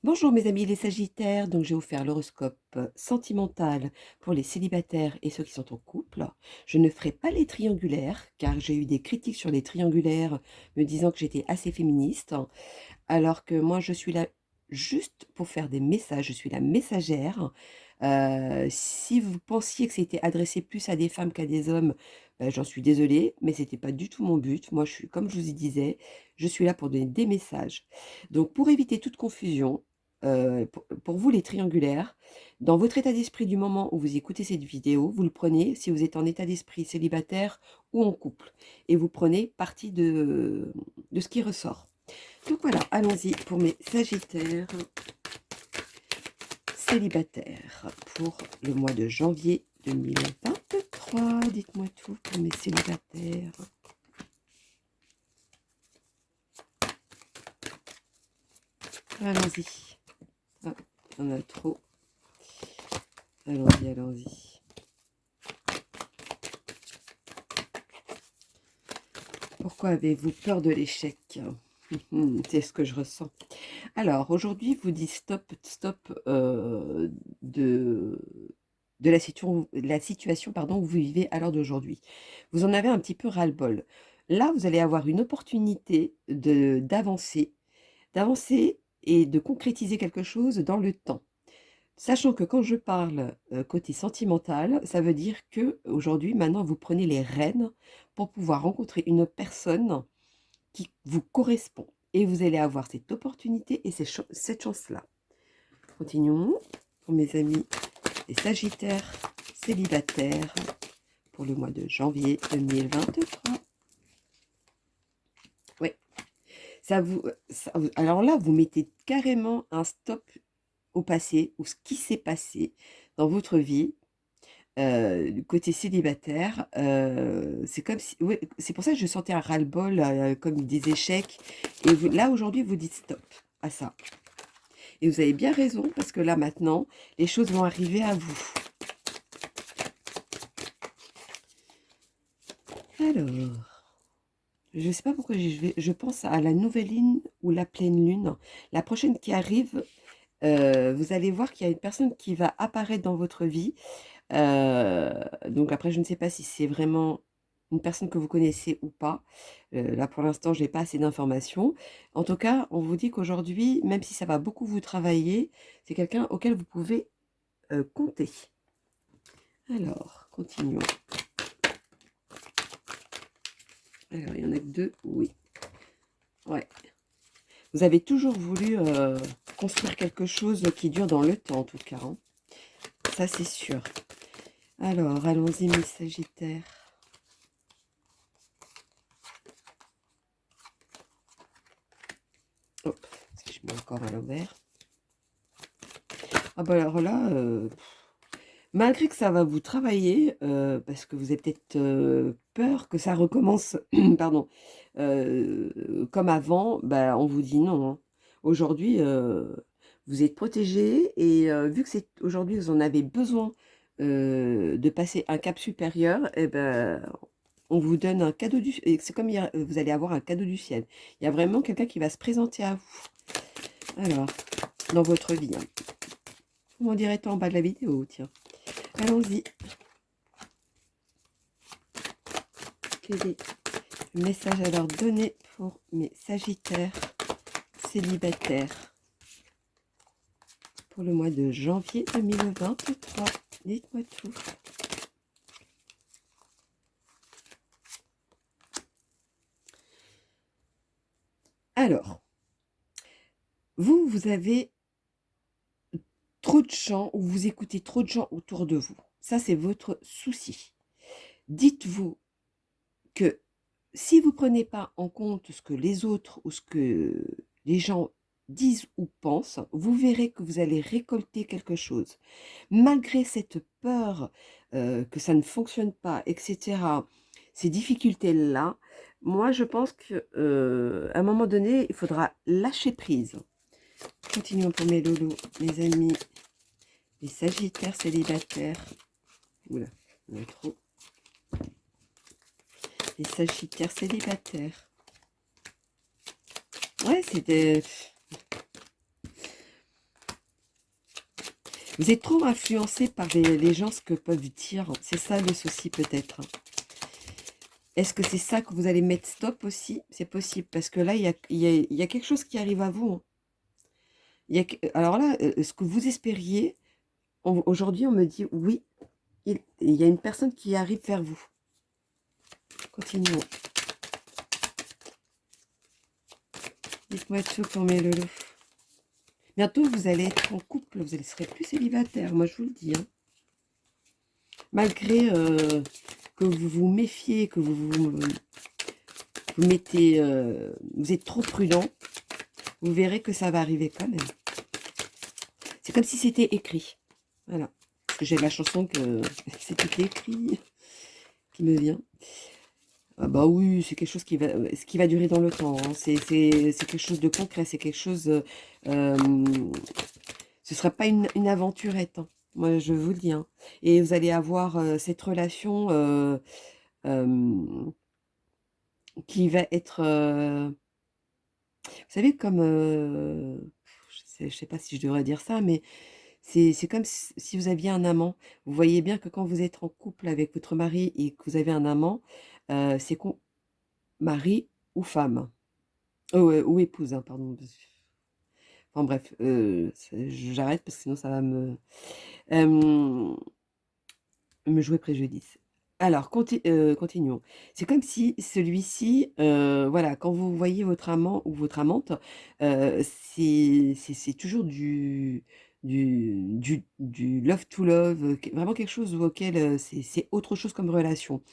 Bonjour mes amis les Sagittaires, donc j'ai offert l'horoscope sentimental pour les célibataires et ceux qui sont en couple. Je ne ferai pas les triangulaires car j'ai eu des critiques sur les triangulaires me disant que j'étais assez féministe, alors que moi je suis là juste pour faire des messages, je suis la messagère. Si vous pensiez que c'était adressé plus à des femmes qu'à des hommes, ben, j'en suis désolée, mais c'était pas du tout mon but. Moi je suis, comme je vous y disais, je suis là pour donner des messages. Donc pour éviter toute confusion, pour vous les triangulaires, dans votre état d'esprit du moment où vous écoutez cette vidéo, vous le prenez si vous êtes en état d'esprit célibataire ou en couple, et vous prenez parti de ce qui ressort. Donc voilà, allons-y pour mes Sagittaires célibataires pour le mois de janvier 2023. Dites-moi tout pour mes célibataires. Allons-y. Ah, il y en a trop. Allons-y, allons-y. Pourquoi avez-vous peur de l'échec? C'est ce que je ressens. Alors, aujourd'hui, vous dit stop, stop de la situation pardon, où vous vivez à l'heure d'aujourd'hui. Vous en avez un petit peu ras-le-bol. Là, vous allez avoir une opportunité d'avancer et de concrétiser quelque chose dans le temps. Sachant que quand je parle côté sentimental, ça veut dire que aujourd'hui, maintenant, vous prenez les rênes pour pouvoir rencontrer une personne qui vous correspond. Et vous allez avoir cette opportunité et cette chance-là. Continuons pour mes amis les Sagittaires célibataires pour le mois de janvier 2023. Oui, alors là, vous mettez carrément un stop au passé ou ce qui s'est passé dans votre vie. Du côté célibataire, c'est comme si, ouais, c'est pour ça que je sentais un ras-le-bol, comme des échecs. Et là, aujourd'hui, vous dites stop à ça. Et vous avez bien raison, parce que là, maintenant, les choses vont arriver à vous. Alors, je ne sais pas pourquoi je pense à la nouvelle lune ou la pleine lune. La prochaine qui arrive, vous allez voir qu'il y a une personne qui va apparaître dans votre vie. Donc après, je ne sais pas si c'est vraiment une personne que vous connaissez ou pas. Là, pour l'instant, je n'ai pas assez d'informations. En tout cas, on vous dit qu'aujourd'hui, même si ça va beaucoup vous travailler, c'est quelqu'un auquel vous pouvez compter. Alors, continuons. Alors, il y en a que deux, oui. Ouais. Vous avez toujours voulu construire quelque chose qui dure dans le temps, en tout cas, hein. Ça, c'est sûr. Alors, allons-y, mes Sagittaires. Hop, si je mets encore à l'envers. Ah bah alors là, malgré que ça va vous travailler, parce que vous avez peut-être peur que ça recommence, pardon, comme avant, bah, on vous dit non, hein. Aujourd'hui, vous êtes protégés et vu que c'est aujourd'hui, vous en avez besoin de passer un cap supérieur, et ben, on vous donne un cadeau du ciel. C'est comme vous allez avoir un cadeau du ciel. Il y a vraiment quelqu'un qui va se présenter à vous. Alors, dans votre vie, hein. Vous m'en direz en bas de la vidéo, tiens. Allons-y. Quel est le message à leur donner pour mes Sagittaires célibataires pour le mois de janvier 2023? Dites-moi tout. Alors, vous avez trop de gens ou vous écoutez trop de gens autour de vous. Ça, c'est votre souci. Dites-vous que si vous ne prenez pas en compte ce que les autres ou ce que les gens disent ou pensent, vous verrez que vous allez récolter quelque chose. Malgré cette peur que ça ne fonctionne pas, etc., ces difficultés-là, moi je pense qu'à un moment donné, il faudra lâcher prise. Continuons pour mes lolos, mes amis, les Sagittaires célibataires. Oula, il y en a trop. Les Sagittaires célibataires. Ouais, c'était... Vous êtes trop influencé par les gens, ce que peuvent dire. C'est ça le souci peut-être. Est-ce que c'est ça que vous allez mettre stop aussi? C'est possible, parce que là, il y a quelque chose qui arrive à vous, hein. Alors là, ce que vous espériez, aujourd'hui, on me dit oui, il y a une personne qui arrive vers vous. Continuons. Dites-moi tout pour mes loulous. Bientôt, vous allez être en couple, vous ne serez plus célibataire, moi je vous le dis, hein. Malgré que vous vous méfiez, que vous mettez, vous êtes trop prudent, vous verrez que ça va arriver quand même. C'est comme si c'était écrit. Voilà. Parce que j'ai la chanson que c'était écrit qui me vient. Ah bah oui, c'est quelque chose ce qui va durer dans le temps, hein. C'est quelque chose de concret, c'est quelque chose... ce ne sera pas une aventurette, hein. Moi, je vous le dis, hein. Et vous allez avoir cette relation qui va être... vous savez, comme... je ne sais pas si je devrais dire ça, mais c'est comme si vous aviez un amant. Vous voyez bien que quand vous êtes en couple avec votre mari et que vous avez un amant, c'est mari ou femme. Ou épouse, hein, pardon. Enfin bref, j'arrête parce que sinon ça va me jouer préjudice. Alors, continuons. C'est comme si celui-ci, voilà, quand vous voyez votre amant ou votre amante, c'est toujours du love to love, vraiment quelque chose auquel c'est autre chose comme relation.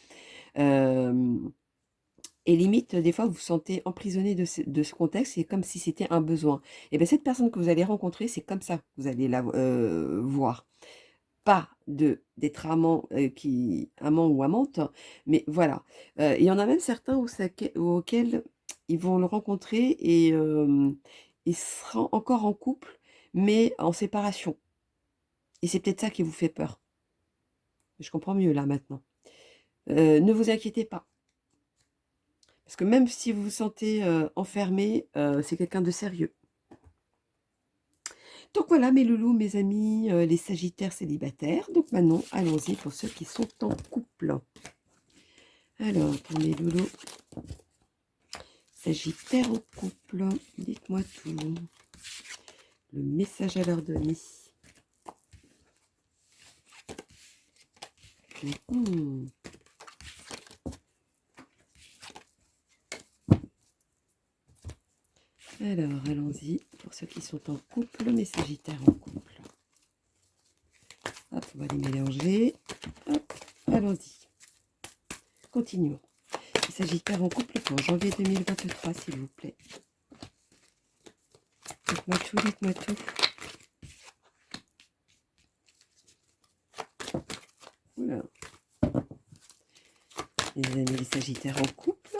Et limite, des fois, vous vous sentez emprisonné de ce contexte, c'est comme si c'était un besoin. Et bien, cette personne que vous allez rencontrer, c'est comme ça que vous allez la voir. Pas d'être amant, amant ou amante, mais voilà. Il y en a même certains auxquels ils vont le rencontrer et il sera encore en couple, mais en séparation. Et c'est peut-être ça qui vous fait peur. Je comprends mieux là maintenant. Ne vous inquiétez pas. Parce que même si vous vous sentez enfermé, c'est quelqu'un de sérieux. Donc voilà mes loulous, mes amis, les sagittaires célibataires. Donc maintenant, allons-y pour ceux qui sont en couple. Alors, pour mes loulous, sagittaires en couple, dites-moi tout. Le message à leur donner. Alors, allons-y pour ceux qui sont en couple, mes sagittaires en couple. Hop, on va les mélanger. Hop, allons-y. Continuons. Les sagittaires en couple pour janvier 2023, s'il vous plaît. Dites-moi tout, dites-moi tout. Voilà. Les amis, les sagittaires en couple.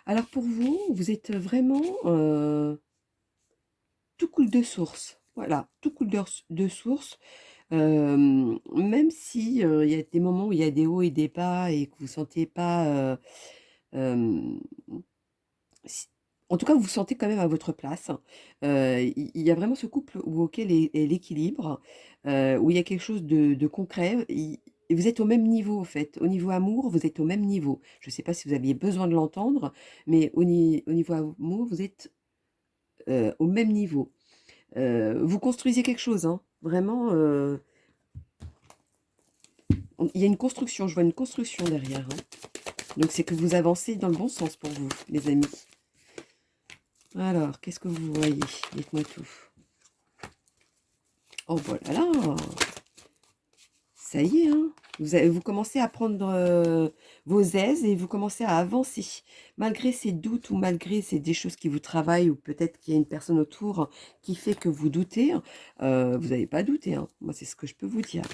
Alors pour vous, vous êtes vraiment tout coule de source. Voilà, tout coule de source. Même si il y a des moments où il y a des hauts et des bas et que vous ne sentez pas... en tout cas, vous vous sentez quand même à votre place. Il y a vraiment ce couple auquel est l'équilibre, où il y a quelque chose de concret. Et vous êtes au même niveau, en fait. Au niveau amour, vous êtes au même niveau. Je ne sais pas si vous aviez besoin de l'entendre, mais au niveau amour, vous êtes au même niveau. Vous construisez quelque chose, hein. Vraiment, il y a une construction, je vois une construction derrière, hein. Donc c'est que vous avancez dans le bon sens pour vous, les amis. Alors, qu'est-ce que vous voyez? Dites-moi tout. Oh, voilà là! Ça y est, hein, vous commencez à prendre vos aises et vous commencez à avancer. Malgré ces doutes ou malgré des choses qui vous travaillent ou peut-être qu'il y a une personne autour qui fait que vous doutez, vous n'avez pas douté, hein. Moi, c'est ce que je peux vous dire.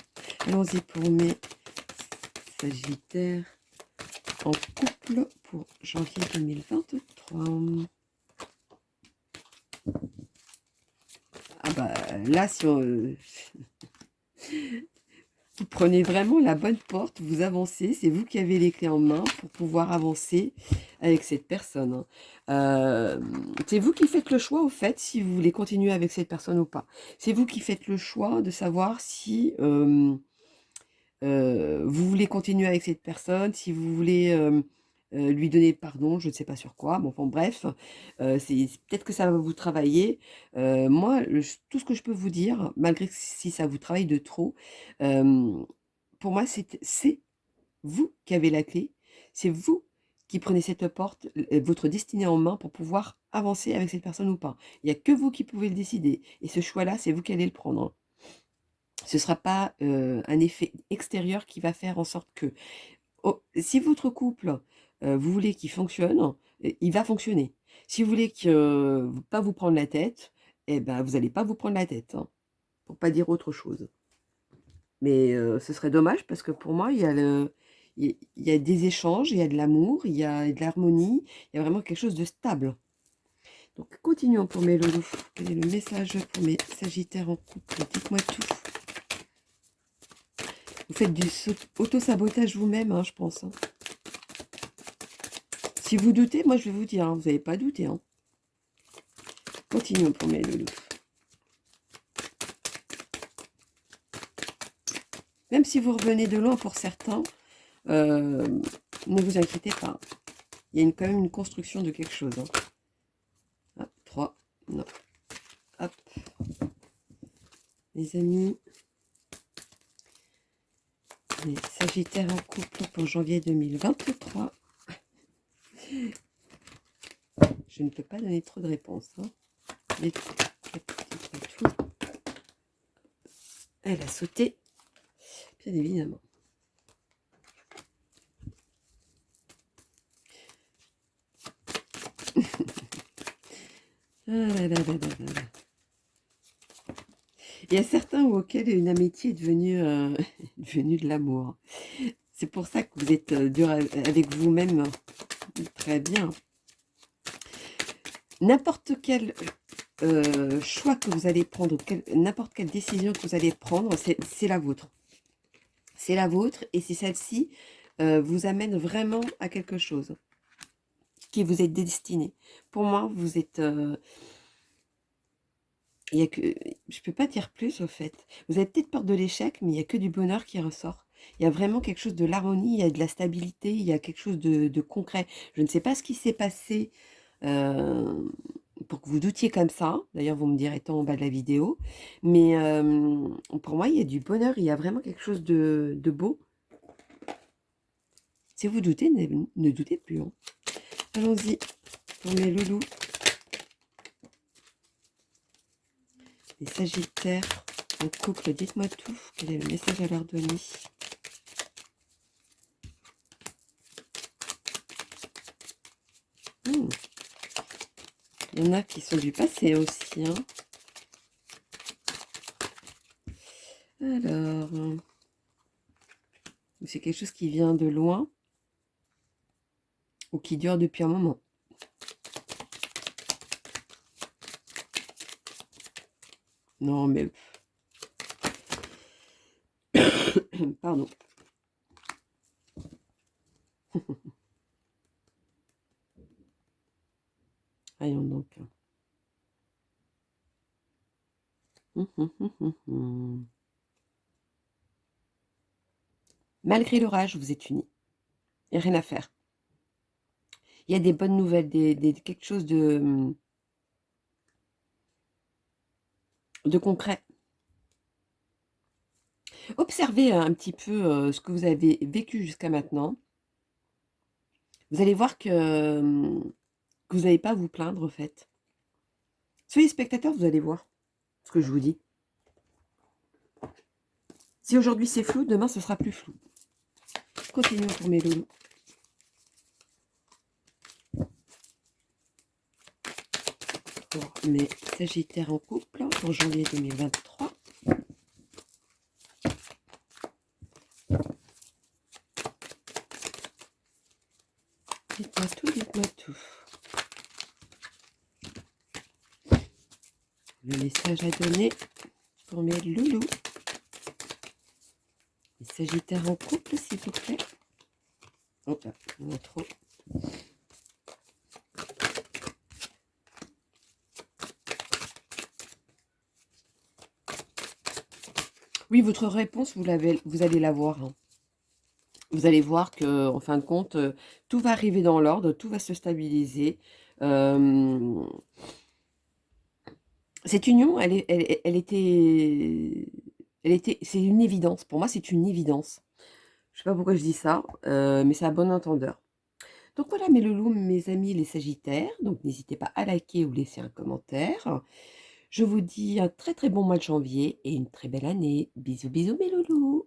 Allons-y pour mes sagittaires en couple pour janvier 2023. Ah bah là, si on... vous prenez vraiment la bonne porte, vous avancez, c'est vous qui avez les clés en main pour pouvoir avancer avec cette personne, hein. C'est vous qui faites le choix, au fait, si vous voulez continuer avec cette personne ou pas. C'est vous qui faites le choix de savoir si vous voulez continuer avec cette personne, si vous voulez lui donner pardon, je ne sais pas sur quoi, bon, enfin bref, peut-être que ça va vous travailler. Moi, tout ce que je peux vous dire, malgré que si ça vous travaille de trop, euh, pour moi, c'est vous qui avez la clé, c'est vous qui prenez cette porte, votre destinée en main pour pouvoir avancer avec cette personne ou pas. Il n'y a que vous qui pouvez le décider. Et ce choix-là, c'est vous qui allez le prendre, hein. Ce ne sera pas un effet extérieur qui va faire en sorte que, si votre couple, vous voulez qu'il fonctionne, il va fonctionner. Si vous voulez que, pas vous prendre la tête, eh ben, vous n'allez pas vous prendre la tête, hein, pour pas dire autre chose. Mais ce serait dommage parce que pour moi, il y a des échanges, il y a de l'amour, il y a de l'harmonie, il y a vraiment quelque chose de stable. Donc continuons pour mes loulous. Quel est le message pour mes sagittaires en couple? Dites-moi tout. Vous faites du auto-sabotage vous-même, hein, je pense, hein. Si vous doutez, moi je vais vous dire, hein, vous n'avez pas douté, hein. Continuons pour mes loulous. Même si vous revenez de loin pour certains, ne vous inquiétez pas. Il y a quand même une construction de quelque chose, hein. Hop, 3, non. Hop. Les amis, les sagittaires en couple pour janvier 2023. Je ne peux pas donner trop de réponses, hein. Elle a sauté, bien évidemment. Ah là là là là là. Il y a certains auxquels une amitié est devenue, devenue de l'amour. C'est pour ça que vous êtes dur avec vous-même. Très bien. N'importe quel choix que vous allez prendre, n'importe quelle décision que vous allez prendre, c'est la vôtre. C'est la vôtre et c'est celle-ci vous amène vraiment à quelque chose qui vous est destiné. Pour moi, vous êtes... il y a que, je peux pas dire plus au fait. Vous avez peut-être peur de l'échec, mais il n'y a que du bonheur qui ressort. Il y a vraiment quelque chose de l'harmonie, il y a de la stabilité, il y a quelque chose de concret. Je ne sais pas ce qui s'est passé pour que vous doutiez comme ça. D'ailleurs, vous me direz tant en bas de la vidéo. Mais pour moi, il y a du bonheur, il y a vraiment quelque chose de beau. Si vous doutez, ne doutez plus, hein. Allons-y pour mes loulous. Les sagittaires en couple, dites-moi tout. Quel est le message à leur donner? Il y en a qui sont du passé aussi, hein. Alors, c'est quelque chose qui vient de loin ou qui dure depuis un moment. Non, mais... Pardon. Voyons donc. Malgré l'orage, vous êtes unis. Il n'y a rien à faire. Il y a des bonnes nouvelles, quelque chose de concret. Observez un petit peu ce que vous avez vécu jusqu'à maintenant. Vous allez voir que vous n'allez pas à vous plaindre, en fait. Soyez spectateurs, vous allez voir ce que je vous dis. Si aujourd'hui c'est flou, demain ce sera plus flou. Continuons pour mes loulous. Pour mes sagittaires en couple pour janvier 2023. Dites-moi tout, dites-moi tout. Le message à donner pour mes loulous. Les sagittaires en couple, s'il vous plaît. Oh là, il y en a trop. Oui, votre réponse, vous allez la voir, hein. Vous allez voir que, en fin de compte, tout va arriver dans l'ordre, tout va se stabiliser. Hem, Cette union, elle était c'est une évidence. Pour moi, c'est une évidence. Je sais pas pourquoi je dis ça, mais c'est à bon entendeur. Donc voilà mes loulous, mes amis les sagittaires, donc n'hésitez pas à liker ou laisser un commentaire. Je vous dis un très, très bon mois de janvier et une très belle année. Bisous, bisous mes loulous.